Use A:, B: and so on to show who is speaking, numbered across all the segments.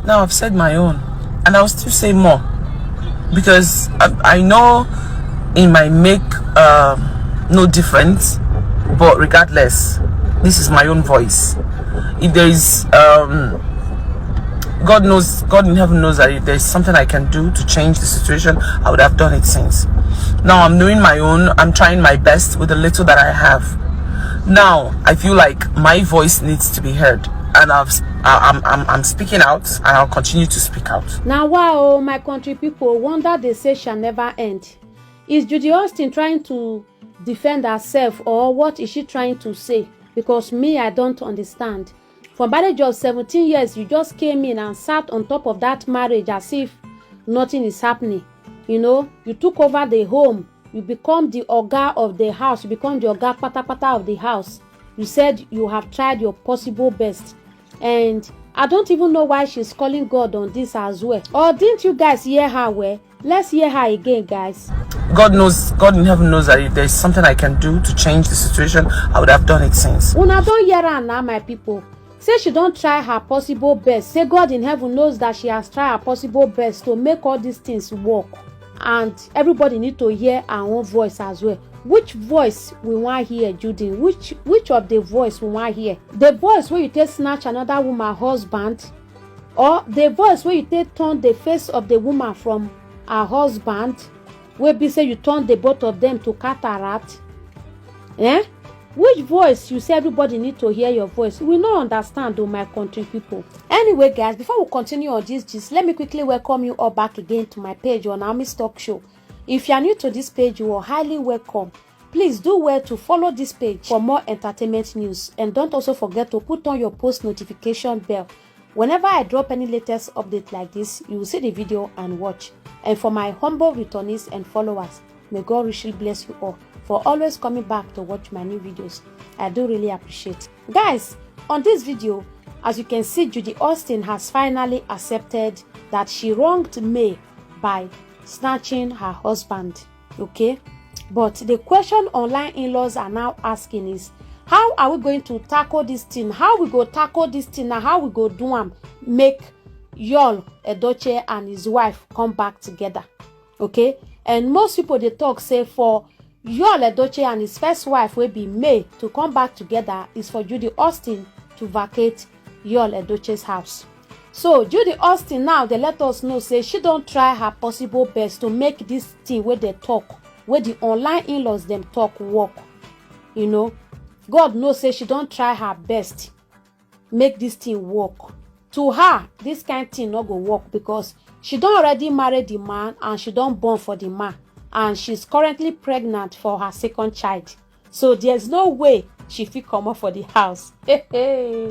A: Now I've said my own, and I'll still say more, because I know it might make no difference, but regardless, this is my own voice. If there is God knows, God in heaven knows that if there's something I can do to change the situation, I would have done it since. Now I'm doing my own. I'm trying my best with the little that I have. Now I feel like my voice needs to be heard, and I'm speaking out, and I'll continue to speak out.
B: Now wow, my country people, wonder they say shall never end. Is Judy Austin trying to defend herself, or what is she trying to say? Because me, I don't understand. For marriage of 17 years, you just came in and sat on top of that marriage as if nothing is happening. You know, you took over the home. You become the oga of the house. You become the oga pata of the house. You said you have tried your possible best. And I don't even know why she's calling God on this as well. Or didn't you guys hear her well? Let's hear her again, guys.
A: God knows, God in heaven knows that if there's something I can do to change the situation, I would have done it since.
B: Una don't hear her now, my people. Say she don't try her possible best. Say God in heaven knows that she has tried her possible best to make all these things work. And everybody need to hear her own voice as well. Which voice we want hear, Judy? Which of the voice we want hear? The voice where you take snatch another woman husband, or the voice where you take turn the face of the woman from her husband, where be say you turn the both of them to cataract? Eh? Which voice you say everybody need to hear your voice? We don't understand, though, my country people. Anyway, guys, before we continue on this gist, let me quickly welcome you all back again to my page on Naomi's Talk Show. If you are new to this page, you are highly welcome. Please do well to follow this page for more entertainment news, and don't also forget to put on your post notification bell. Whenever I drop any latest update like this, you will see the video and watch. And for my humble returnees and followers, may God richly bless you all for always coming back to watch my new videos. I do really appreciate. Guys, on this video, as you can see, Judy Austin has finally accepted that she wronged May by snatching her husband. Okay, but the question online in-laws are now asking is, how are we going to tackle this thing? How we go tackle this thing, and how we go do them make y'all Edochie and his wife come back together? Okay, and most people they talk say for y'all Edochie and his first wife will be May to come back together is for Judy Austin to vacate y'all Edochie's house. So Judy Austin now they let us know say she don't try her possible best to make this thing where they talk, where the online in-laws them talk work. You know, God knows say she don't try her best make this thing work. To her, this kind of thing not go work because she don't already marry the man and she don't born for the man, and she's currently pregnant for her second child. So there's no way she fit come up for the house. Hey,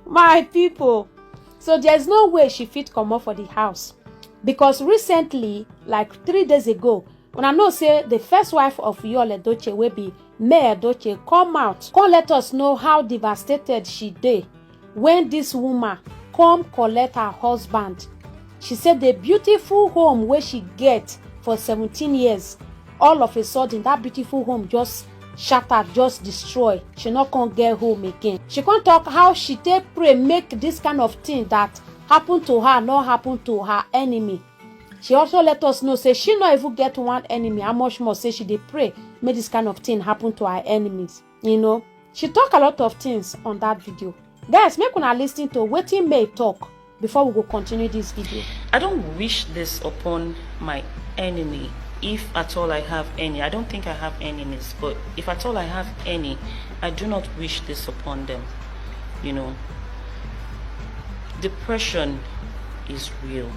B: my people. So there's no way she fit come up for the house, because recently, like 3 days ago, when I know say the first wife of y'all Edochie will be May Edochie come out, come let us know how devastated she did when this woman come collect her husband. She said the beautiful home where she get for 17 years, all of a sudden that beautiful home just shattered, just destroyed. She not gonna get home again. She can't talk how she take pray make this kind of thing that happen to her not happen to her enemy. She also let us know say she not even get one enemy. How much more say she dey pray make this kind of thing happen to her enemies. You know, she talk a lot of things on that video. Guys, make una listen to wetin May talk before we go continue this video.
C: I don't wish this upon my enemy, if at all I have any. I don't think I have enemies, but if at all I have any, I do not wish this upon them. You know, depression is real,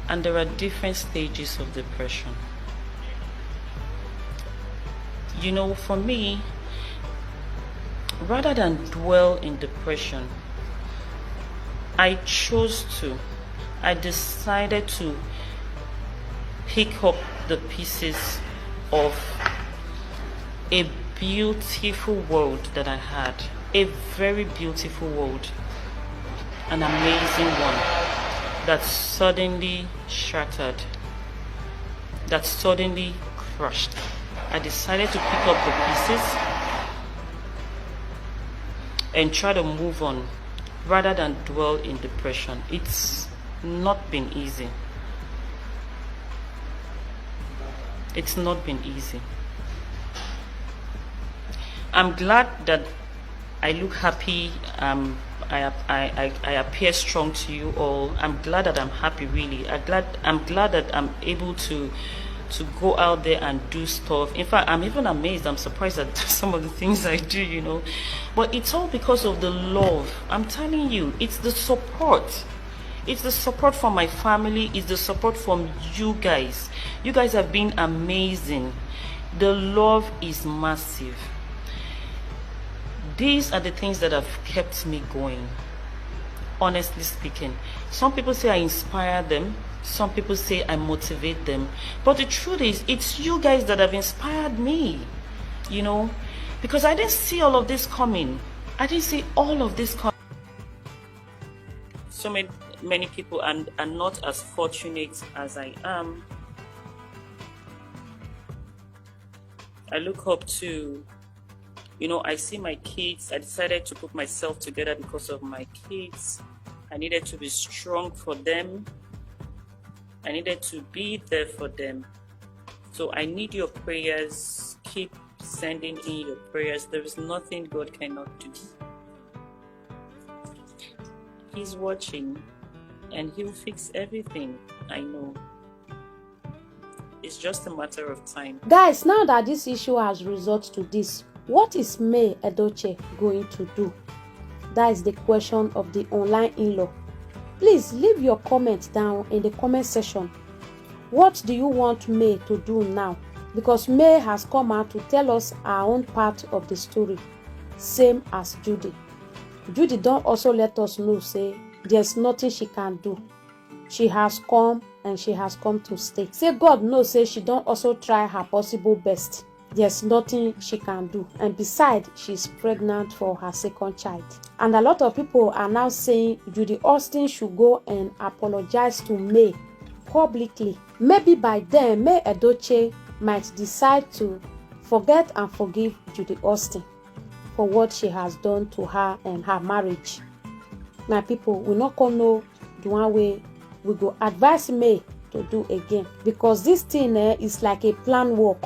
C: and there are different stages of depression. You know, for me, rather than dwell in depression, I decided to pick up the pieces of a beautiful world that I had. A very beautiful world, an amazing one that suddenly shattered, that suddenly crushed. I decided to pick up the pieces and try to move on rather than dwell in depression. It's not been easy. It's not been easy. I'm glad that I look happy. I appear strong to you all. I'm glad that I'm happy, really. I'm glad that I'm able to go out there and do stuff. In fact, I'm even amazed. I'm surprised at some of the things I do, you know. But it's all because of the love. I'm telling you, it's the support. It's the support from my family. It's the support from you guys. You guys have been amazing. The love is massive. These are the things that have kept me going, honestly speaking. Some people say I inspire them. Some people say I motivate them. But the truth is, it's you guys that have inspired me, you know, because I didn't see all of this coming. I didn't see all of this coming. So many people are not as fortunate as I am. I look up to, you know, I see my kids. I decided to put myself together because of my kids. I needed to be strong for them. I needed to be there for them. So I need your prayers. Keep sending in your prayers. There is nothing God cannot do. He's watching and he'll fix everything. I know. It's just a matter of time.
B: Guys, now that this issue has resulted to this, what is May Edochie going to do? That is the question of the online in-law. Please leave your comments down in the comment section. What do you want May to do now? Because May has come out to tell us her own part of the story. Same as Judy. Judy don't also let us know, say, there's nothing she can do. She has come and she has come to stay. Say God knows, say she don't also try her possible best. There's nothing she can do. And besides, she's pregnant for her second child. And a lot of people are now saying Judy Austin should go and apologize to May publicly. Maybe by then, May Edochie might decide to forget and forgive Judy Austin for what she has done to her and her marriage. My people, we not gonna know the one way we go advise May to do again. Because this thing is like a plan work.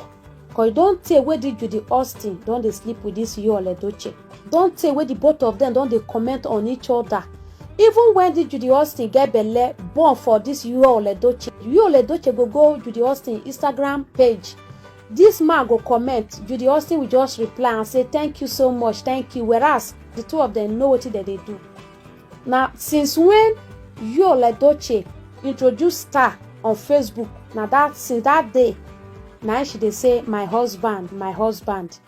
B: Because don't tell where did Judy Austin don't they sleep with this Yul Edochie. Don't tell where the both of them don't they comment on each other. Even when did Judy Austin get belle born for this Yul Edochie. Yul Edochie go Judy Austin Instagram page. This man go comment. Judy Austin will just reply and say thank you so much, thank you. Whereas the two of them know what they do. Now since when Yul Edochie introduced Star on Facebook, now that since that day, now she they say my husband, my husband.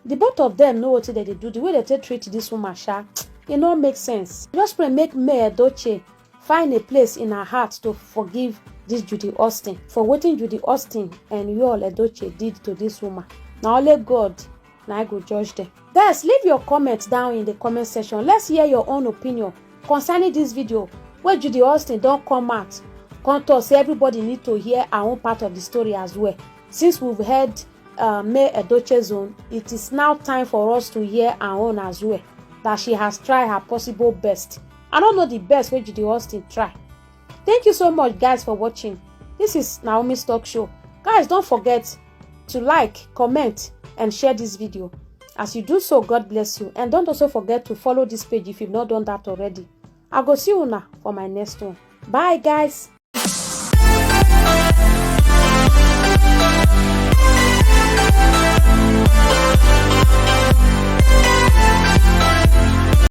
B: The both of them know what they do. The way they treat this woman, it don't make sense. Just pray make May Edochie find a place in her heart to forgive this Judy Austin for what Judy Austin and Yul Edochie did to this woman. Now only God, now I go judge them. Guys, leave your comments down in the comment section. Let's hear your own opinion concerning this video where Judy Austin don't come out. Come to say everybody need to hear our own part of the story as well. Since we've heard May Edochie's own, it is now time for us to hear our own as well. That she has tried her possible best. I don't know the best way Judy Austin try. Thank you so much, guys, for watching. This is Naomi's Talk Show. Guys, don't forget to like, comment, and share this video. As you do so, God bless you. And don't also forget to follow this page if you've not done that already. I'll go see you now for my next one. Bye, guys.